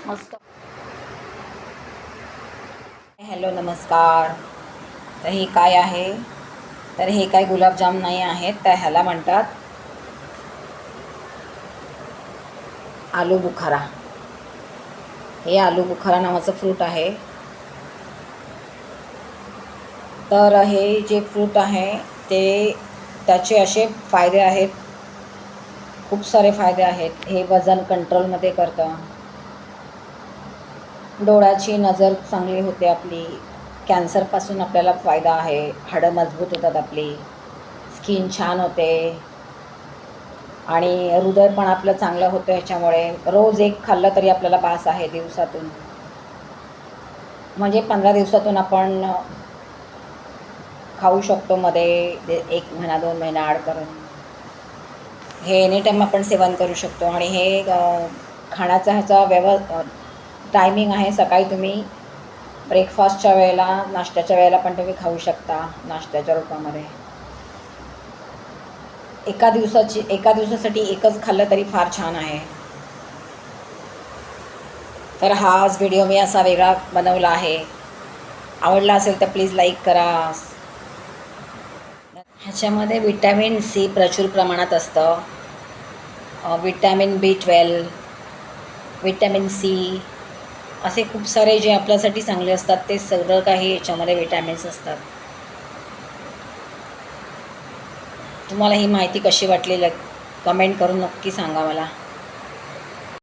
मस्त. हॅलो नमस्कार. तर हे काय आहे, तर हे काय गुलाबजाम नाही आहेत, तर ह्याला म्हणतात आलू बुखारा. हे आलू बुखारा नावाचं फ्रूट आहे. तर हे जे फ्रूट आहे ते त्याचे असे फायदे आहेत, खूप सारे फायदे आहेत. हे वजन कंट्रोलमध्ये करतं, डोळ्याची नजर चांगली होते आपली, कॅन्सरपासून आपल्याला फायदा आहे, हाडं मजबूत होतात आपली, स्किन छान होते आणि हृदय पण आपलं चांगलं होतं. ह्याच्यामुळे रोज एक खाल्लं तरी आपल्याला बास आहे दिवसातून, म्हणजे 15 दिवसातून आपण खाऊ शकतो. मध्ये 1 महिना 2 महिना आड करून हे एनी टाईम आपण सेवन करू शकतो. आणि हे खाण्याचा ह्याचा टायमिंग आहे. सकाळी तुम्ही ब्रेकफास्टच्या वेळेला, नाश्त्याच्या वेळेला पण तुम्ही खाऊ शकता, नाश्त्याच्या रूपामध्ये. एका दिवसासाठी एकच खाल्लं तरी फार छान आहे. तर हा आज व्हिडिओ मी असा वेगळा बनवला आहे. आवडला असेल तर प्लीज लाईक करा. ह्याच्यामध्ये विटॅमिन सी प्रचूर प्रमाणात असतं, विटॅमिन B12, विटॅमिन सी, असे खूप सारे जे आपल्यासाठी चांगले असतात ते सगळं काही याच्यामध्ये विटॅमिन्स असतात. तुम्हाला ही माहिती कशी वाटली कमेंट करून नक्की सांगा मला.